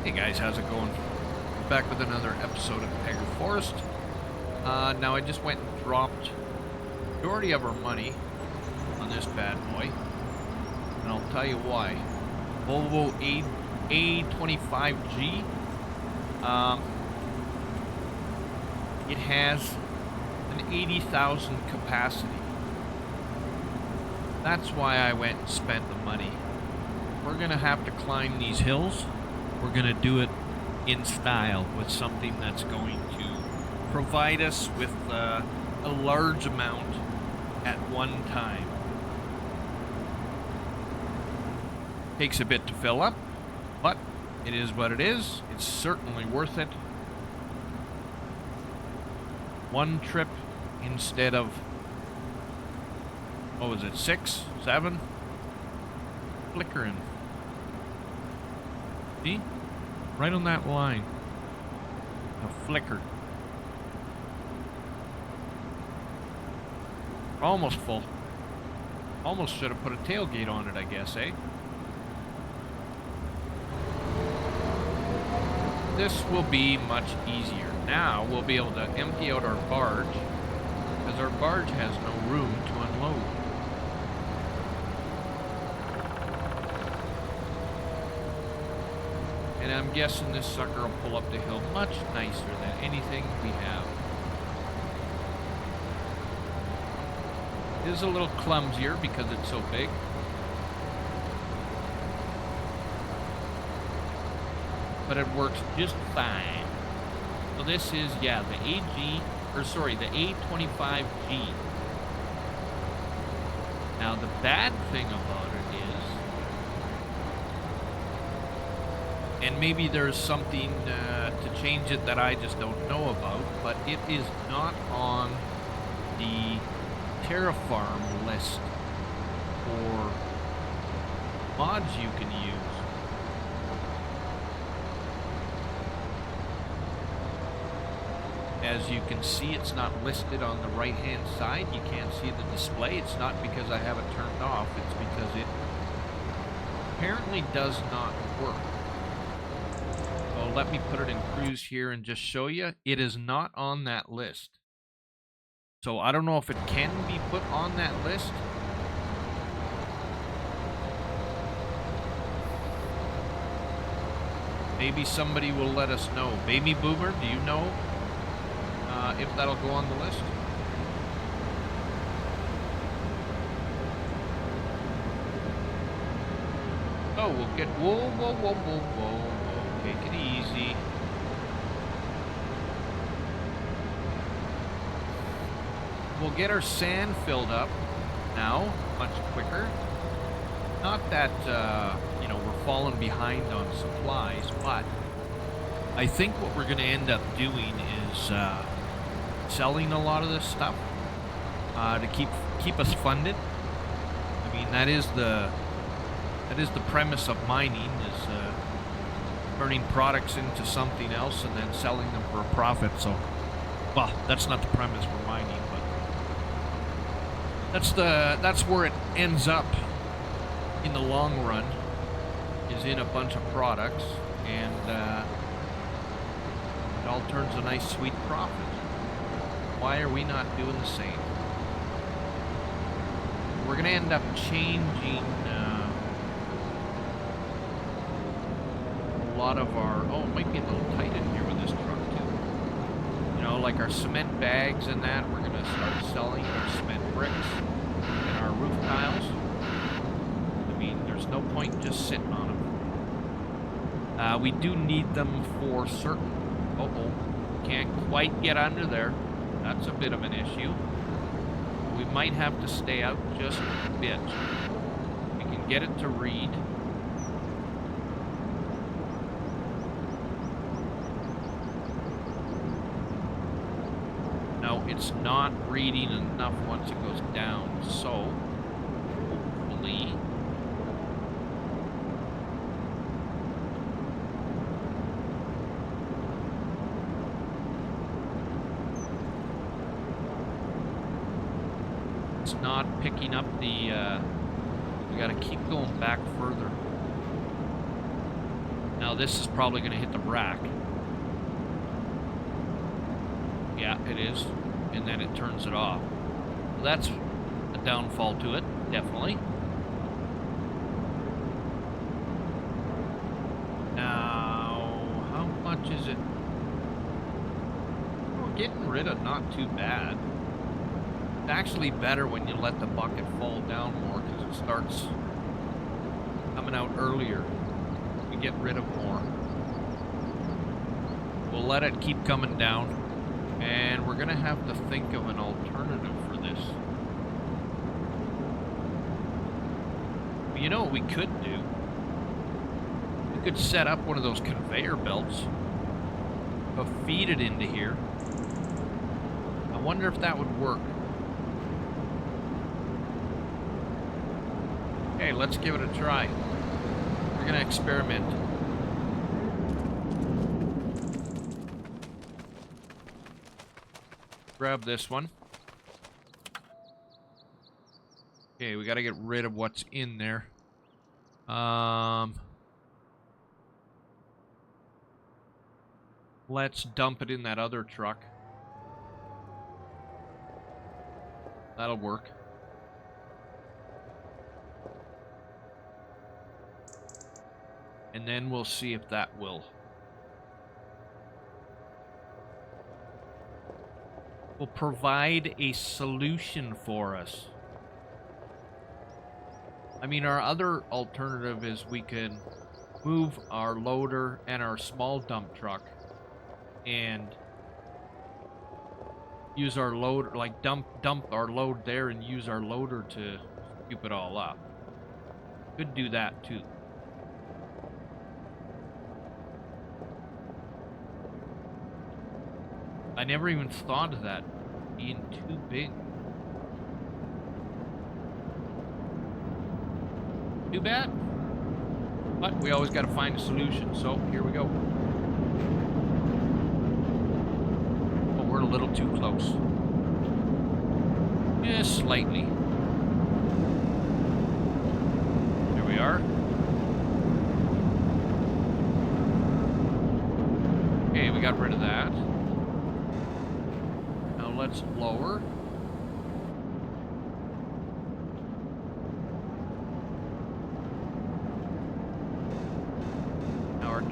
Hey guys, how's it going? Back with another episode of Agroforest. Now I just went and dropped the majority of our money on this bad boy, and I'll tell you why. Volvo A25G. It has an 80,000 capacity. That's why I went and spent the money. We're gonna have to climb these hills. We're gonna do it in style with something that's going to provide us with a large amount at one time. Takes a bit to fill up, but it is what it is. It's certainly worth it. One trip instead of, what was it, 6, 7? Flickering. See? Right on that line. A flicker. Almost full. Almost should have put a tailgate on it, I guess, eh? This will be much easier. Now we'll be able to empty out our barge, because our barge has no room to unload. And I'm guessing this sucker will pull up the hill much nicer than anything we have. It is a little clumsier because it's so big. But it works just fine. So this is, yeah, the the A25G. Now the bad thing about it is, and maybe there's something to change it that I just don't know about, but it is not on the Terrafarm list for mods you can use. As you can see, it's not listed on the right hand side. You can't see the display. It's not because I have it turned off, it's because it apparently does not work. So let me put it in cruise here and just show you. It is not on that list. So I don't know if it can be put on that list. Maybe somebody will let us know. Baby Boomer, do you know if that'll go on the list? Oh, we'll get... Whoa, whoa, whoa, whoa, whoa. Take it easy. We'll get our sand filled up now, much quicker. Not that, you know, we're falling behind on supplies, but I think what we're going to end up doing is selling a lot of this stuff to keep us funded. I mean, that is the premise of mining, is turning products into something else and then selling them for a profit. So, well, that's not the premise for mining, but that's where it ends up in the long run, is in a bunch of products, and it all turns a nice sweet profit. Why are we not doing the same? We're gonna end up changing a lot of our, oh, it might be a little tight in here with this truck too. You know, like our cement bags and that, we're gonna start selling our cement bricks and our roof tiles. I mean, there's no point just sitting on them. We do need them for certain, can't quite get under there. That's a bit of an issue. We might have to stay out just a bit. We can get it to read. No, it's not reading enough once it goes down, so hopefully it's not picking up the, we gotta keep going back further. Now this is probably going to hit the rack. Yeah, it is. And then it turns it off. So that's a downfall to it, definitely. Now, how much is it? We're getting rid of not too bad. It's actually better when you let the bucket fall down more because it starts coming out earlier. We get rid of more. We'll let it keep coming down, and we're gonna have to think of an alternative for this. You know what we could do? We could set up one of those conveyor belts, feed it into here. I wonder if that would work. Okay, let's give it a try. We're gonna experiment. Grab this one. Okay, we gotta get rid of what's in there. Let's dump it in that other truck. That'll work. And then we'll see if that will provide a solution for us. I mean, our other alternative is we can move our loader and our small dump truck and use our loader, like dump our load there and use our loader to scoop it all up. Could do that too. I never even thought of that being too big. Too bad. But we always got to find a solution, so here we go. Oh, we're a little too close. Just slightly. There we are. Okay, we got rid of that. Now let's lower.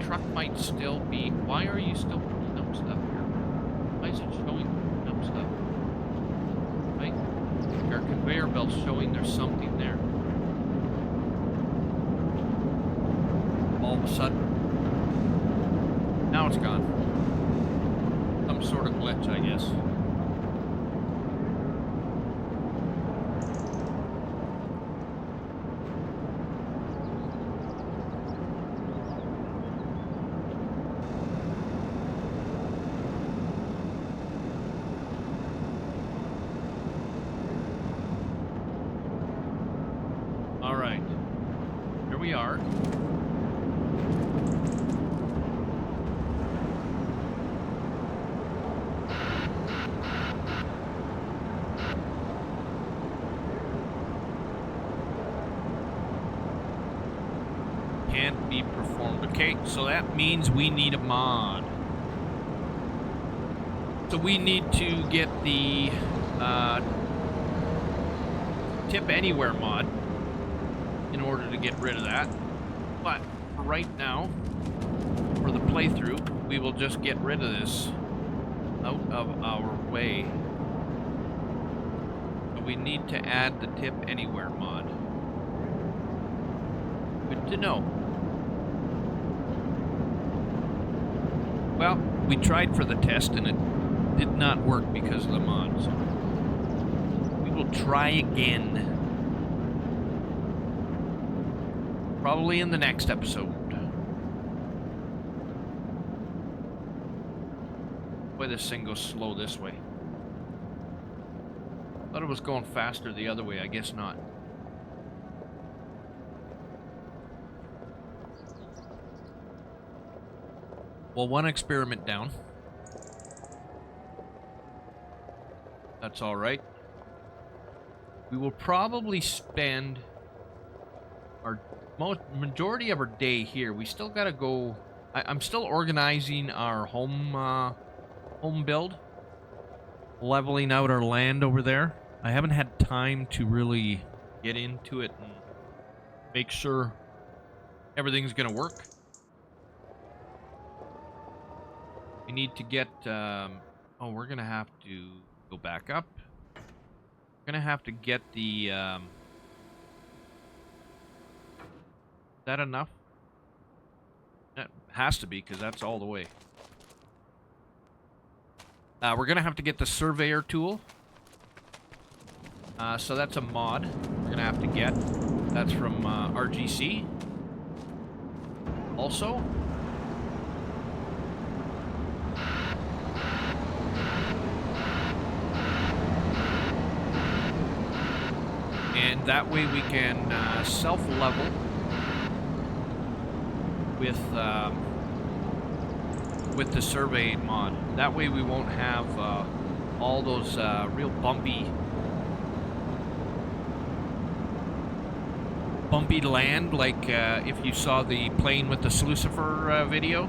Truck might still be. Why are you still putting up stuff here? Why is it showing up stuff? Right? Our conveyor belt's showing there's something there. All of a sudden. Now it's gone. Some sort of glitch, I guess. Can't be performed. Okay, so that means we need a mod. So we need to get the tip anywhere mod in order to get rid of that. But for right now, for the playthrough, we will just get rid of this out of our way. So we need to add the tip anywhere mod. Good to know. Well, we tried for the test and it did not work because of the mod, so we will try again. Probably in the next episode. Boy, this thing goes slow this way. Thought it was going faster the other way, I guess not. Well, one experiment down. That's all right. We will probably spend our majority of our day here. We still got to go I'm still organizing our home build, leveling out our land over there. I haven't had time to really get into it and make sure everything's gonna work. We need to get, oh, we're gonna have to go back up. We're gonna have to get the, is that enough? That has to be, because that's all the way. We're gonna have to get the surveyor tool. So that's a mod we're gonna have to get. That's from RGC. Also. And that way we can self-level with the surveying mod. That way we won't have all those real bumpy land, like if you saw the playing with the Slucifer video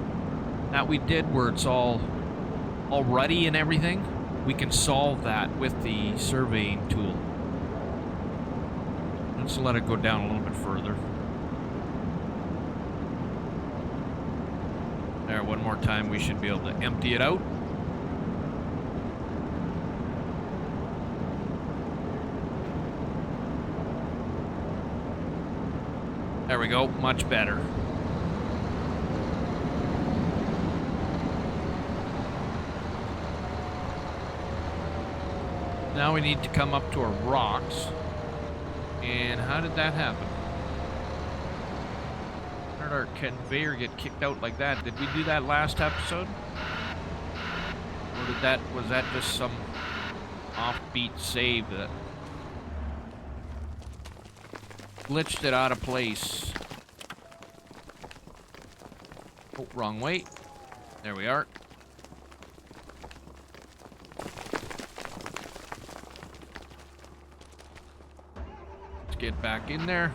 that we did, where it's all ruddy and everything. We can solve that with the surveying tool. Let's let it go down a little bit further. There, one more time, we should be able to empty it out. There we go, much better. Now we need to come up to our rocks. And how did that happen? How did our conveyor get kicked out like that? Did we do that last episode? Or was that just some offbeat save that glitched it out of place? Oh, wrong way. There we are. Let's get back in there.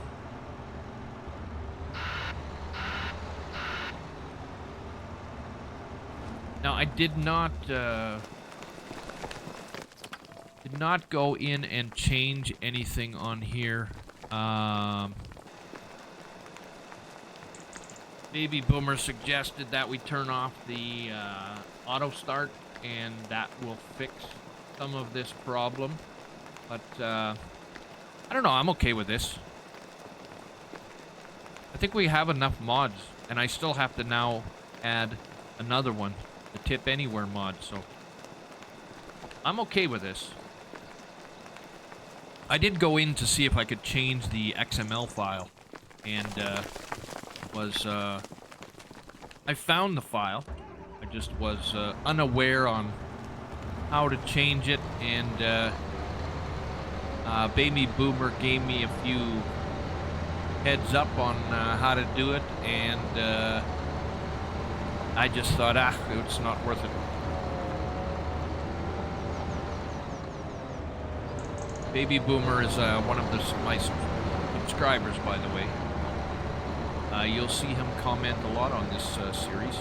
Now, I did not go in and change anything on here. Baby Boomer suggested that we turn off the auto start, and that will fix some of this problem. But I don't know, I'm okay with this. I think we have enough mods, and I still have to now add another one, the Tip Anywhere mod, so I'm okay with this. I did go in to see if I could change the XML file, and I found the file. I just was unaware on how to change it, and Baby Boomer gave me a few heads up on how to do it, and I just thought, it's not worth it. Baby Boomer is one of my subscribers, by the way. You'll see him comment a lot on this series.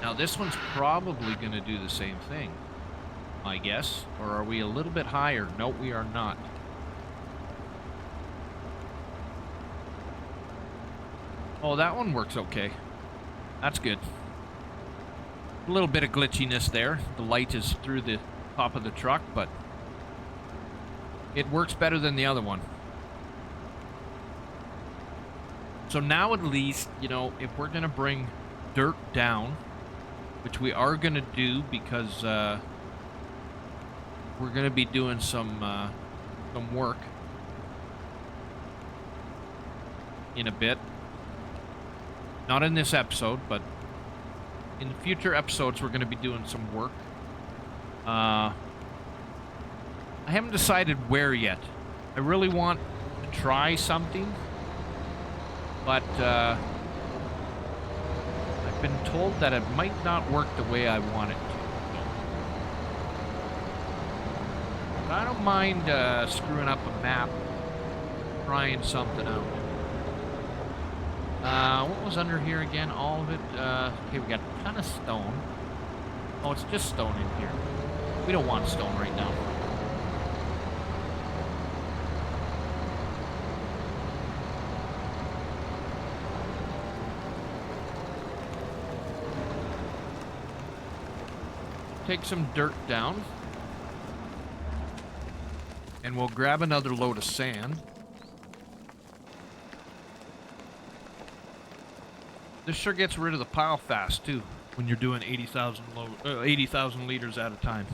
Now this one's probably going to do the same thing, I guess. Or are we a little bit higher? No, we are not. Oh, that one works okay. That's good. A little bit of glitchiness there. The light is through the top of the truck, but it works better than the other one. So now at least, you know, if we're going to bring dirt down, which we are going to do because we're going to be doing some work in a bit. Not in this episode, but in future episodes, we're going to be doing some work. I haven't decided where yet. I really want to try something, but I've been told that it might not work the way I want it to. But I don't mind screwing up a map, trying something out. What was under here again? All of it? Okay, we got a ton of stone. Oh, it's just stone in here. We don't want stone right now. Take some dirt down. And we'll grab another load of sand. This sure gets rid of the pile fast, too, when you're doing 80,000 liters at a time.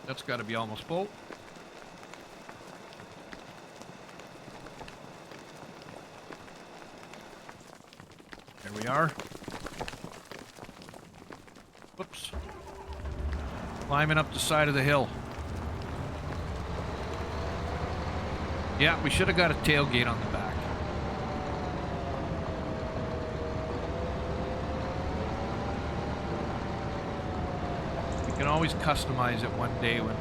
That's got to be almost full. There we are. Whoops. Climbing up the side of the hill. Yeah, we should have got a tailgate on the back. We can always customize it one day when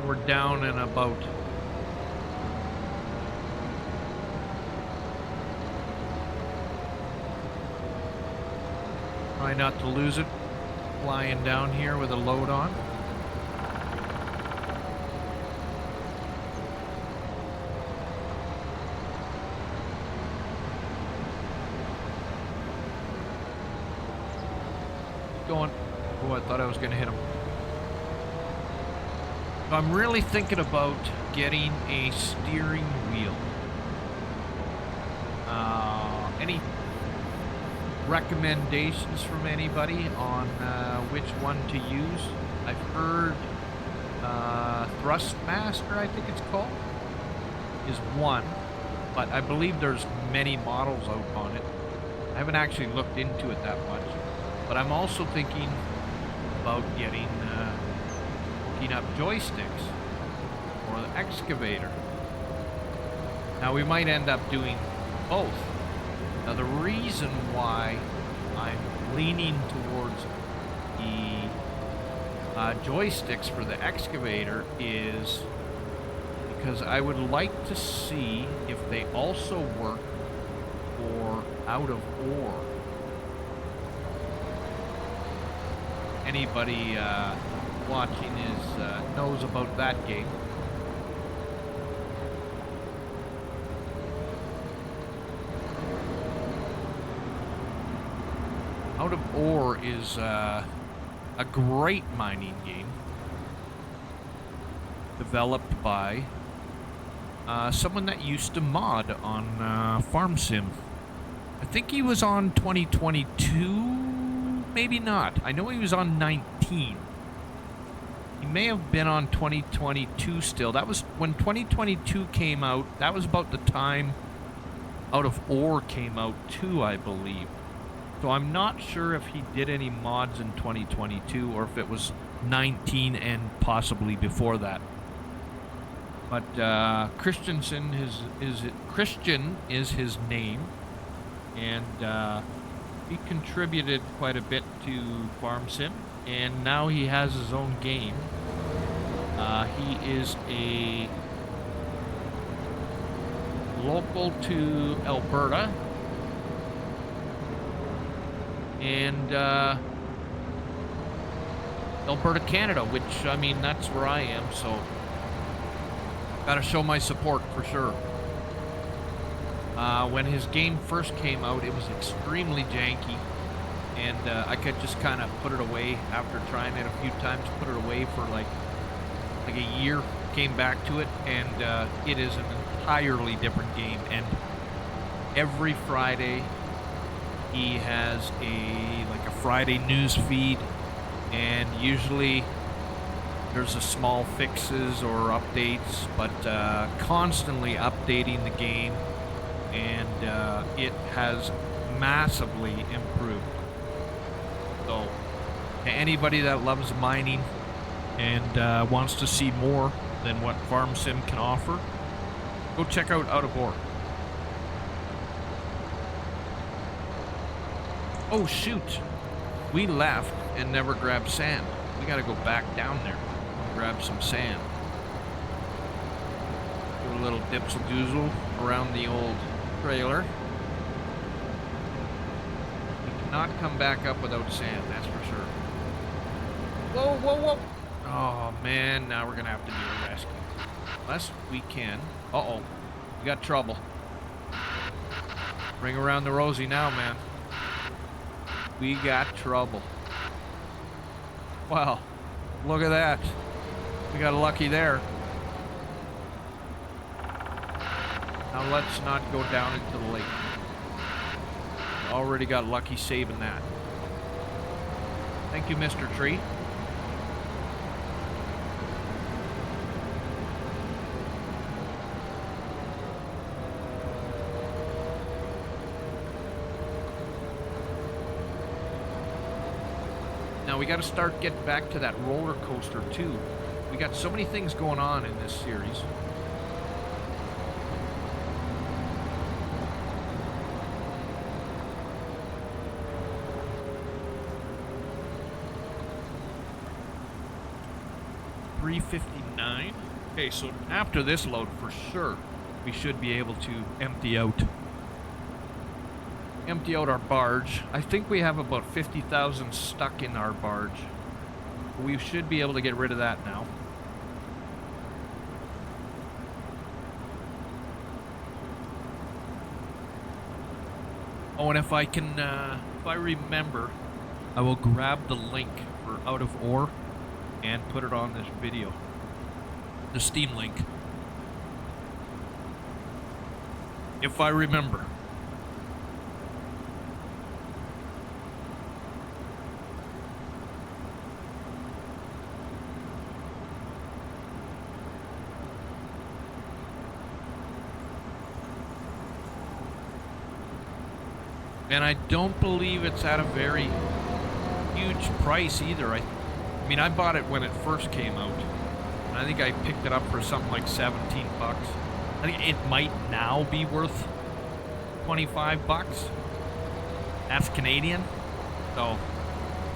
we're down and about. Try not to lose it flying down here with a load on. Going. Oh, I thought I was going to hit him. So I'm really thinking about getting a steering wheel. Any recommendations from anybody on which one to use? I've heard Thrustmaster, I think it's called, is one, but I believe there's many models out on it. I haven't actually looked into it that much, but I'm also thinking about getting hooking up joysticks for the excavator. Now we might end up doing both. Now the reason why I'm leaning towards the joysticks for the excavator is because I would like to see if they also work for out of ore. Anybody watching knows about that game. Out of Ore is a great mining game developed by someone that used to mod on Farm Sim. I think he was on 2022, maybe not. I know he was on 19. He may have been on 2022 still. That was when 2022 came out. That was about the time Out of Ore came out too, I believe. So I'm not sure if he did any mods in 2022 or if it was 19 and possibly before that. But Christian is his name, and he contributed quite a bit to Farm Sim, and now he has his own game. He is a local to Alberta. And Alberta, Canada, which, I mean, that's where I am, so gotta show my support for sure. When his game first came out, it was extremely janky, and I could just kind of put it away after trying it a few times, put it away for like a year, came back to it, and it is an entirely different game. And every Friday he has a Friday news feed, and usually there's a small fixes or updates, but constantly updating the game, and it has massively improved. So to anybody that loves mining and wants to see more than what Farm Sim can offer, go check out Agroforest. Oh shoot, we left and never grabbed sand. We gotta go back down there and grab some sand. Do a little dipsel-doozle around the old trailer. We cannot come back up without sand, that's for sure. Whoa, whoa, whoa! Oh man, now we're gonna have to do a rescue. Unless we can. Uh-oh, we got trouble. Bring around the Rosie now, man. We got trouble. Wow, look at that. We got lucky there. Now let's not go down into the lake. Already got lucky saving that. Thank you, Mr. Tree. Now we got to start getting back to that roller coaster too. We got so many things going on in this series. $3.59. Okay, so after this load, for sure, we should be able to empty out our barge. I think we have about 50,000 stuck in our barge. We should be able to get rid of that now. Oh, and if I can, if I remember, I will grab the link for Out of Ore and put it on this video. The Steam link. If I remember. And I don't believe it's at a very huge price either. I mean, I bought it when it first came out. And I think I picked it up for something like 17 bucks. I think it might now be worth 25 bucks. That's Canadian. So,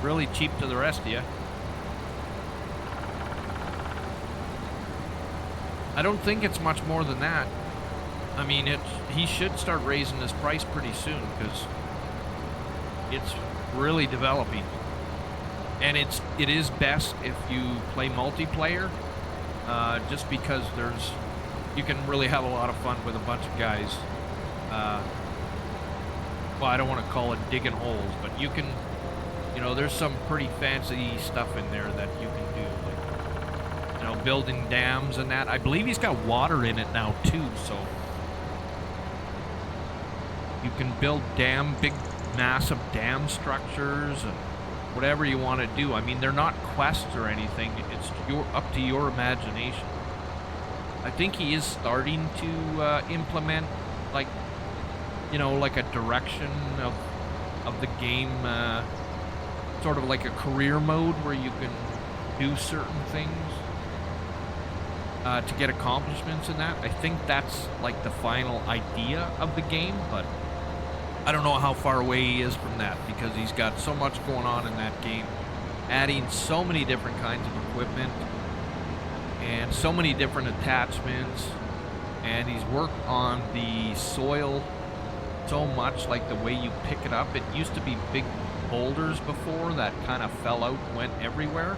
really cheap to the rest of you. I don't think it's much more than that. I mean, he should start raising this price pretty soon because it's really developing. And it is best if you play multiplayer, just because you can really have a lot of fun with a bunch of guys. Well, I don't want to call it digging holes, but you can, there's some pretty fancy stuff in there that you can do, like, building dams and that. I believe he's got water in it now too, so you can build big, massive dam structures and whatever you want to do. I mean, they're not quests or anything. It's up to your imagination. I think he is starting to implement, like a direction of the game, sort of like a career mode where you can do certain things to get accomplishments in that. I think that's like the final idea of the game, but I don't know how far away he is from that because he's got so much going on in that game, adding so many different kinds of equipment and so many different attachments, and he's worked on the soil so much, like the way you pick it up. It used to be big boulders before that kind of fell out and went everywhere,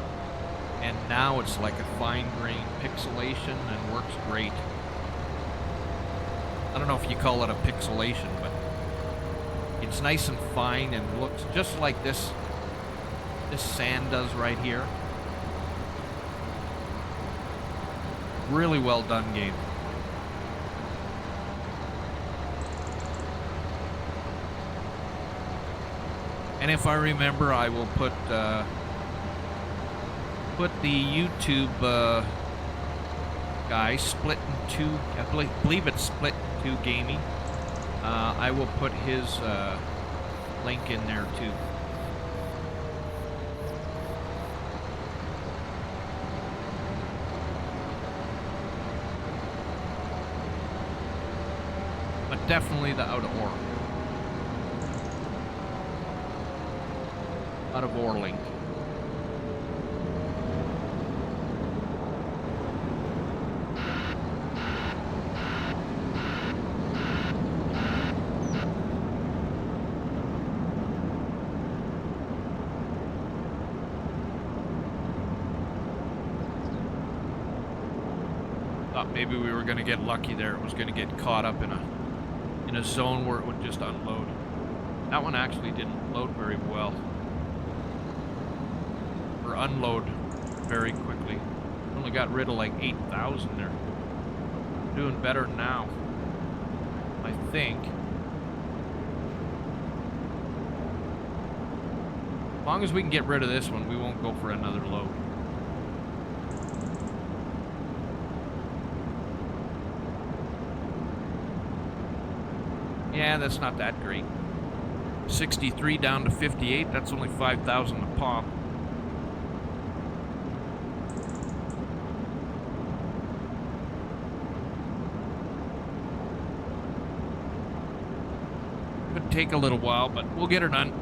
and now it's like a fine-grained pixelation and works great. I don't know if you call it a pixelation, but it's nice and fine and looks just like this sand does right here. Really well done game. And if I remember, I will put the YouTube guy, Split in Two, I believe it's Split in Two Gaming. I will put his link in there too. definitely the out of ore. Out of ore link. Thought maybe we were going to get lucky there. It was going to get caught up in a zone where it would just unload. That one actually didn't load very well. Or unload very quickly. Only got rid of like 8,000 there. Doing better now, I think. As long as we can get rid of this one, we won't go for another load. Yeah, that's not that great. 63 down to 58, that's only 5,000 a pop. Could take a little while, but we'll get her done.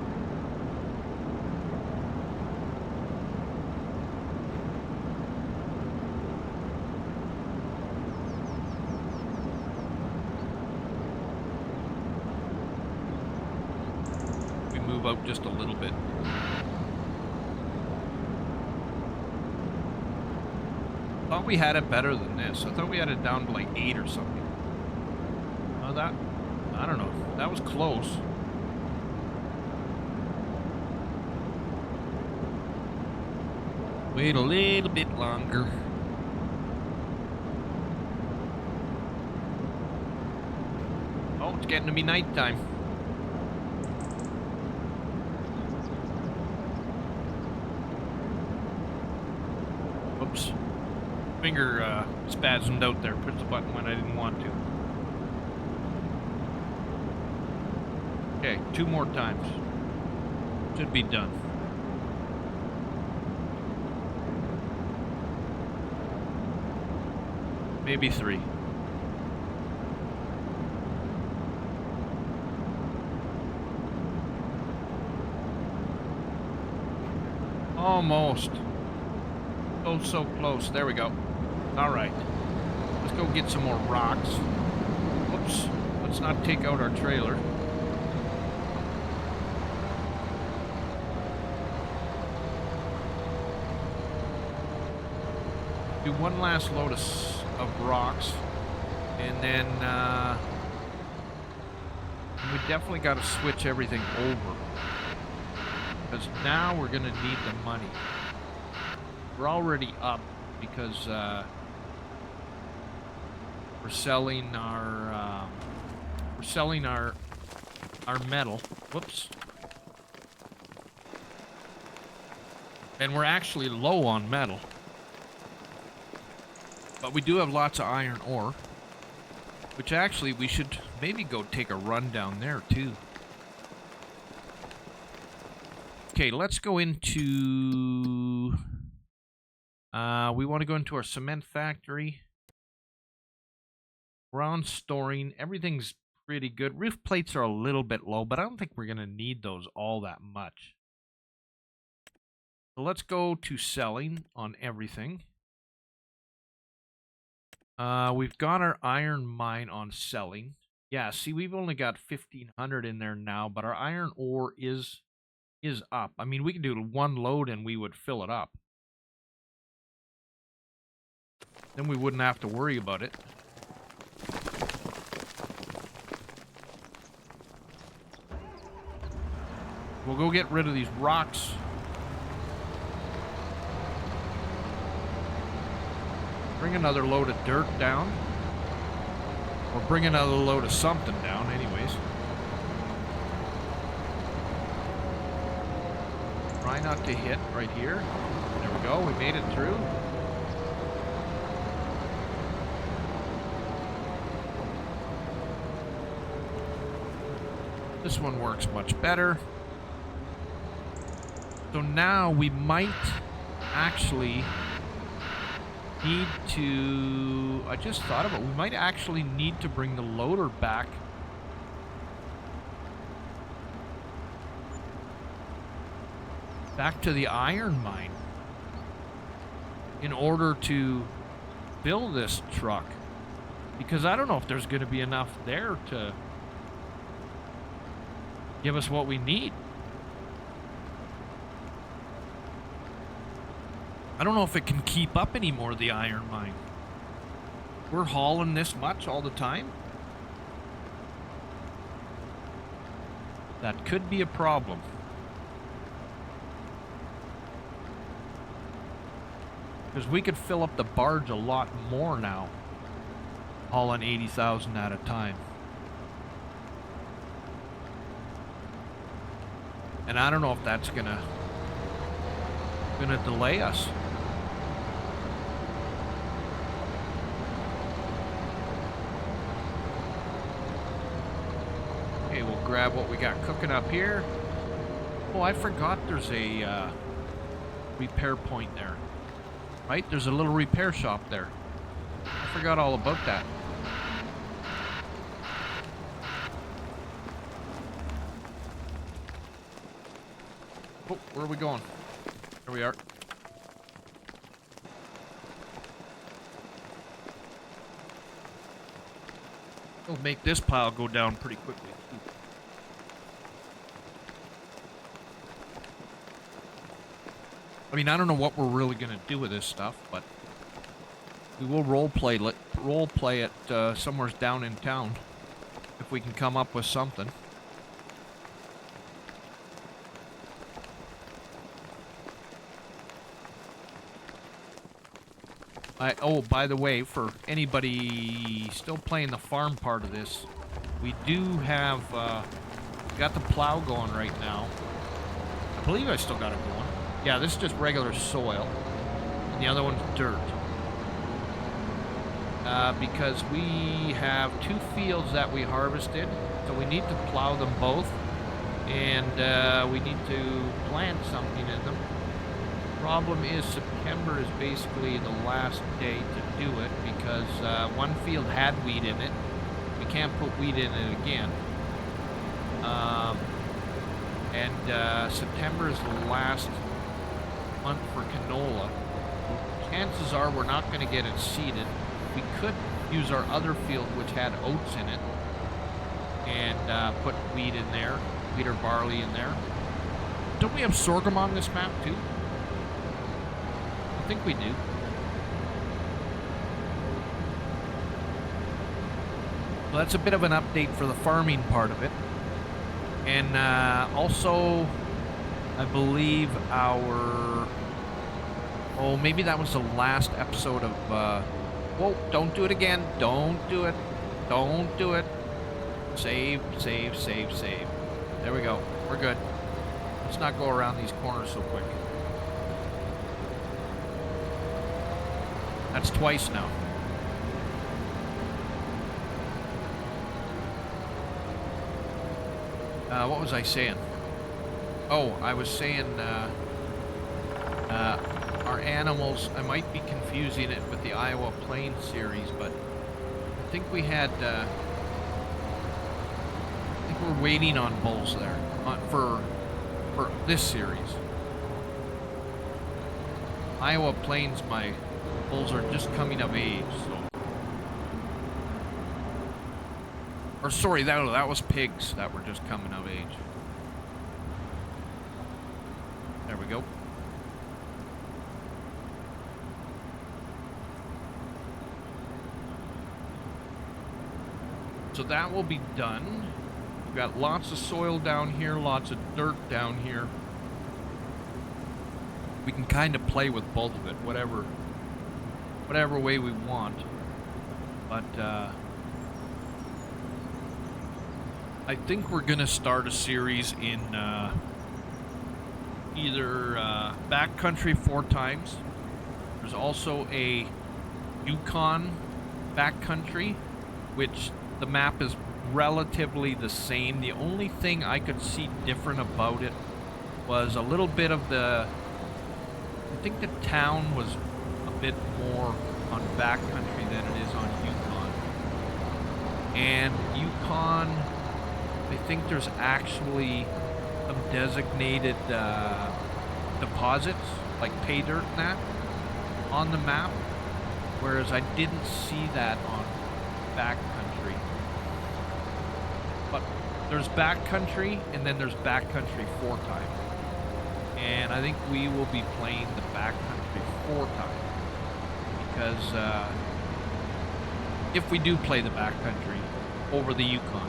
Move out just a little bit. Thought we had it better than this. I thought we had it down to like 8 or something. Oh, that, I don't know. That was close. Wait a little bit longer. Oh, it's getting to be nighttime. Whoops. Finger spasmed out there. Pushed the button when I didn't want to. Okay, 2 more times. Should be done. Maybe 3. Almost. Oh, so close. There we go. All right. Let's go get some more rocks. Whoops. Let's not take out our trailer. Do one last load of rocks. And then we definitely got to switch everything over. Because now we're going to need the money. We're already up because we're selling our metal. Whoops. And we're actually low on metal. But we do have lots of iron ore. Which actually we should maybe go take a run down there too. Okay, let's go into... we want to go into our cement factory. Ground storing. Everything's pretty good. Roof plates are a little bit low, but I don't think we're going to need those all that much. So let's go to selling on everything. We've got our iron mine on selling. Yeah, see, we've only got 1,500 in there now, but our iron ore is up. I mean, we can do 1 load and we would fill it up. Then we wouldn't have to worry about it. We'll go get rid of these rocks. Bring another load of dirt down. Or bring another load of something down, anyways. Try not to hit right here. There we go, we made it through. This one works much better. So now we might actually need to... I just thought of it. We might actually need to bring the loader back back to the iron mine in order to fill this truck. Because I don't know if there's going to be enough there to give us what we need. I don't know if it can keep up anymore, the iron mine. We're hauling this much all the time. That could be a problem. Because we could fill up the barge a lot more now, hauling 80,000 at a time. And I don't know if that's gonna delay us. Okay, we'll grab what we got cooking up here. Oh, I forgot there's a repair point there. Right? There's a little repair shop there. I forgot all about that. Oh, where are we going? Here we are. We'll make this pile go down pretty quickly. I mean, I don't know what we're really going to do with this stuff, but we will role play it somewhere down in town if we can come up with something. Oh, by the way, for anybody still playing the farm part of this, we do have got the plow going right now. I believe I still got it going. Yeah, this is just regular soil, and the other one's dirt. Because we have 2 fields that we harvested, so we need to plow them both, and we need to plant something in them. Problem is September is basically the last day to do it, because one field had wheat in it. We can't put wheat in it again. And September is the last month for canola. Chances are we're not going to get it seeded. We could use our other field, which had oats in it, and put wheat in there, wheat or barley in there. Don't we have sorghum on this map too? I think we do. Well, that's a bit of an update for the farming part of it. And also, I believe oh, maybe that was the last episode of, whoa, don't do it again. Don't do it. Don't do it. Save, save, save, save. There we go. We're good. Let's not go around these corners so quick. That's twice now. What was I saying? Oh, I was saying, our animals, I might be confusing it with the Iowa Plains series, but I think we had, I think we're waiting on bulls there, for this series. Iowa Plains, my bulls are just coming of age, so. Or sorry, that was pigs that were just coming of age. There we go. So that will be done. We've got lots of soil down here, lots of dirt down here. We can kind of play with both of it, whatever way we want. But I think we're gonna start a series in either backcountry 4 times. There's also a Yukon backcountry, which the map is relatively the same. The only thing I could see different about it was a little bit of I think the town was a bit more on backcountry than it is on Yukon. And Yukon, I think there's actually some designated deposits, like pay dirt and that, on the map, whereas I didn't see that on backcountry. But there's backcountry, and then there's backcountry 4 times. And I think we will be playing the backcountry 4 times. Because if we do play the backcountry over the Yukon,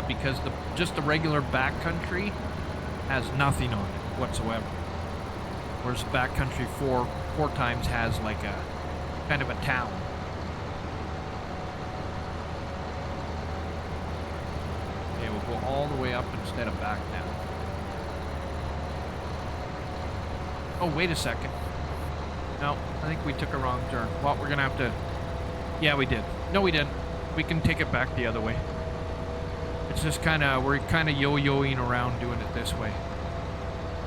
because just the regular backcountry has nothing on it whatsoever. Whereas backcountry 4 times has like a kind of a town. Okay, we'll go all the way up instead of back now. Oh, wait a second. No, I think we took a wrong turn. Well, we're gonna have to... Yeah, we did. No, we didn't. We can take it back the other way. It's just we're kind of yo-yoing around doing it this way.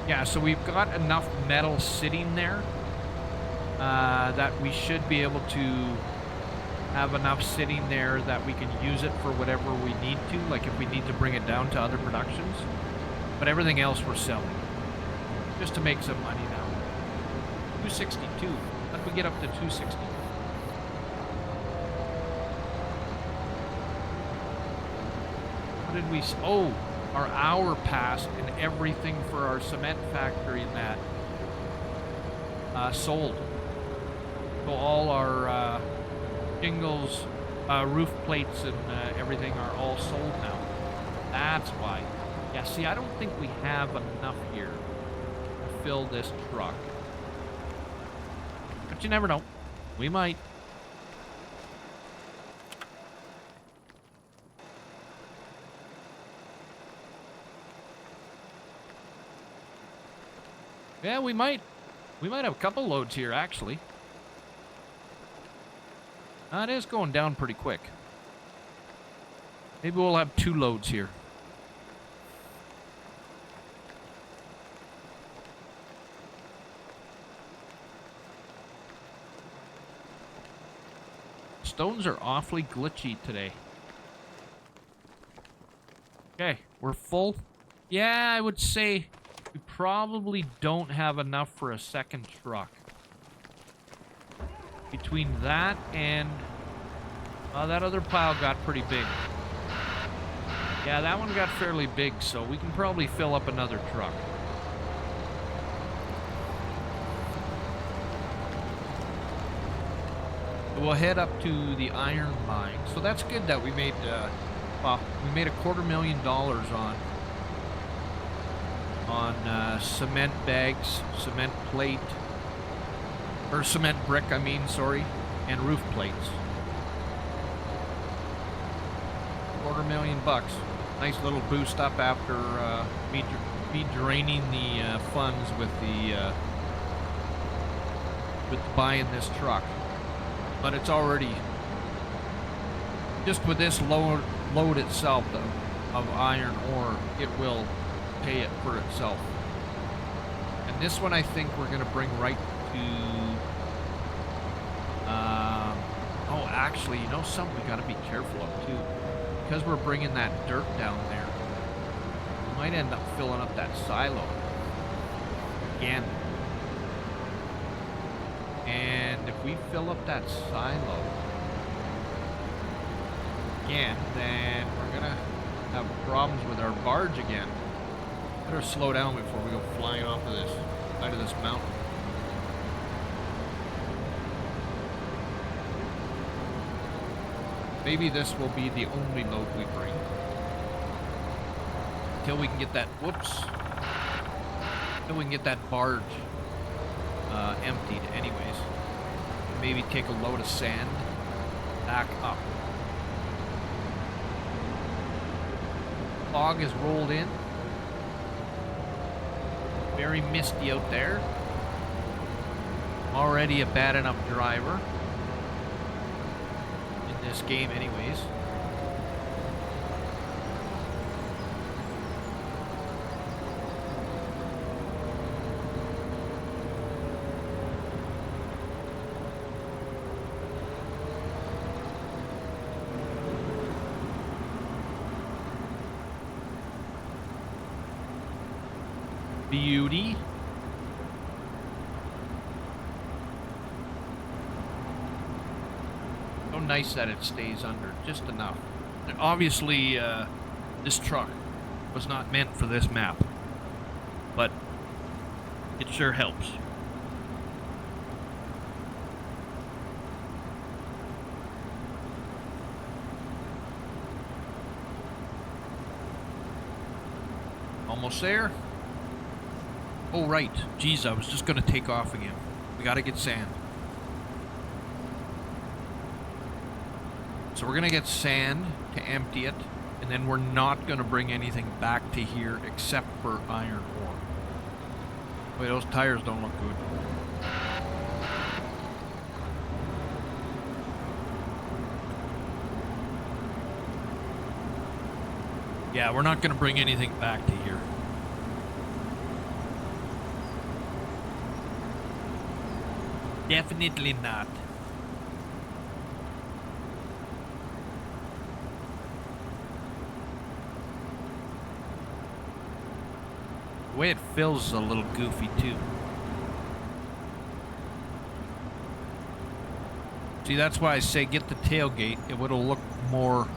Yeah, so we've got enough metal sitting there that we should be able to have enough sitting there that we can use it for whatever we need to, like if we need to bring it down to other productions. But everything else we're selling, just to make some money now. 262. How did we get up to 260? What did we... Oh, our hour passed and everything for our cement factory and that sold. So all our shingles, roof plates and everything are all sold now. That's why. Yeah, see, I don't think we have enough here to fill this truck. But you never know. We might. Yeah, we might. We might have a couple loads here, actually. It is going down pretty quick. Maybe we'll have 2 loads here. Stones are awfully glitchy today. Okay, we're full. Yeah, I would say we probably don't have enough for a second truck. Between that and... that other pile got pretty big. Yeah, that one got fairly big, so we can probably fill up another truck. We'll head up to the iron mine. So that's good that we made, we made $250,000 on cement bags, cement plate, or cement brick, I mean, sorry, and roof plates. $250,000. Nice little boost up after me draining the funds with buying this truck. But it's already, just with this load itself of iron ore, it will pay it for itself. And this one I think we're going to bring right to, oh, actually, you know something we got to be careful of too. Because we're bringing that dirt down there, we might end up filling up that silo again. And if we fill up that silo again, then we're gonna have problems with our barge again. Better slow down before we go flying off of this side of this mountain. Maybe this will be the only load we bring until we can get that, whoops, until we can get that barge emptied anyways. Maybe take a load of sand back up. Fog has rolled in. Very misty out there. Already a bad enough driver in this game anyways. Beauty. nice that it stays under just enough. And obviously, this truck was not meant for this map, but it sure helps. Almost there. Oh, right. Geez, I was just going to take off again. We got to get sand. So we're going to get sand to empty it, and then we're not going to bring anything back to here except for iron ore. Wait, those tires don't look good. Yeah, we're not going to bring anything back to here. Definitely not. The way it fills is a little goofy too. See, that's why I say get the tailgate. It would look more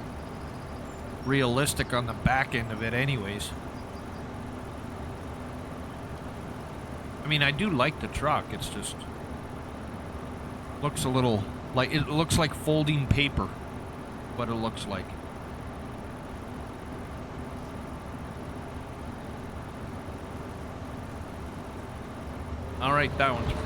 realistic on the back end of it anyways. I mean, I do like the truck. It's just looks a little like, it looks like folding paper, what it looks like. All right, that one's full.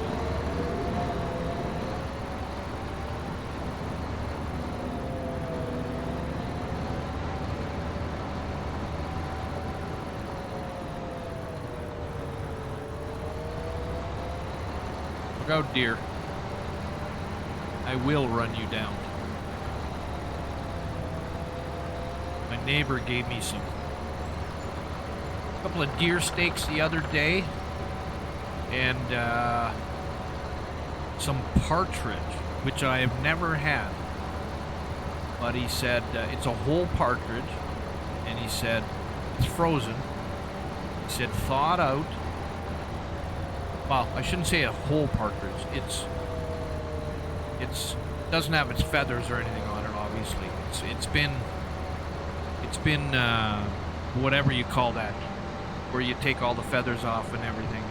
Look out, deer. I will run you down. My neighbor gave me a couple of deer steaks the other day, and some partridge, which I have never had. But he said it's a whole partridge, and he said it's frozen. He said thawed out. Well, I shouldn't say a whole partridge. It doesn't have its feathers or anything on it. Obviously, it's been whatever you call that, where you take all the feathers off and everything.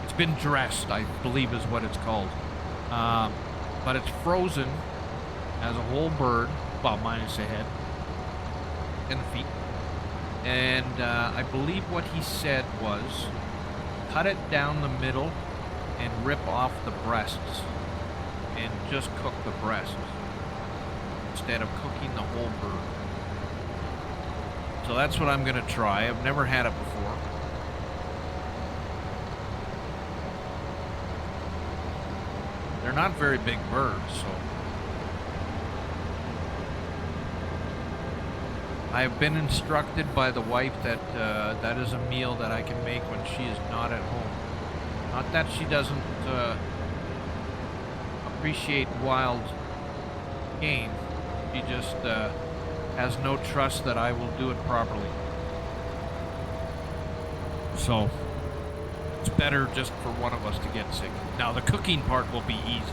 It's been dressed, I believe, is what it's called. But it's frozen as a whole bird, well, minus the head and the feet. And I believe what he said was cut it down the middle and rip off the breasts and just cook the breasts instead of cooking the whole bird. So that's what I'm going to try. I've never had it before. They're not very big birds, so I have been instructed by the wife that that is a meal that I can make when she is not at home. Not that she doesn't appreciate wild game. She just has no trust that I will do it properly. So it's better just for one of us to get sick. Now the cooking part will be easy.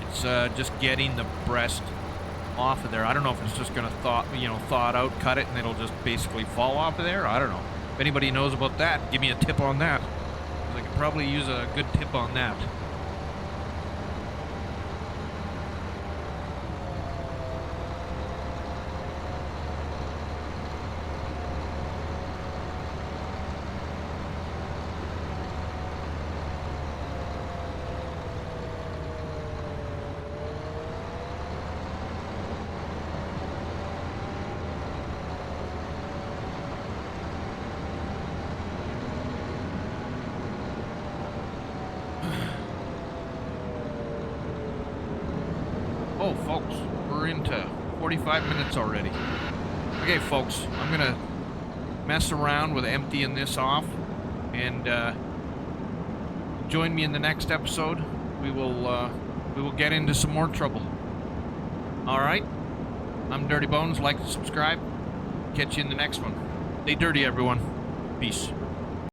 It's just getting the breast off of there. I don't know if it's just gonna thaw it out, cut it, and it'll just basically fall off of there. I don't know. If anybody knows about that, give me a tip on that. I could probably use a good tip on that. Oh, folks, we're into 45 minutes already. Okay, folks, I'm gonna mess around with emptying this off, and join me in the next episode. We will get into some more trouble. All right, I'm Dirty Bones. Like and subscribe. Catch you in the next one. Stay dirty, everyone. Peace.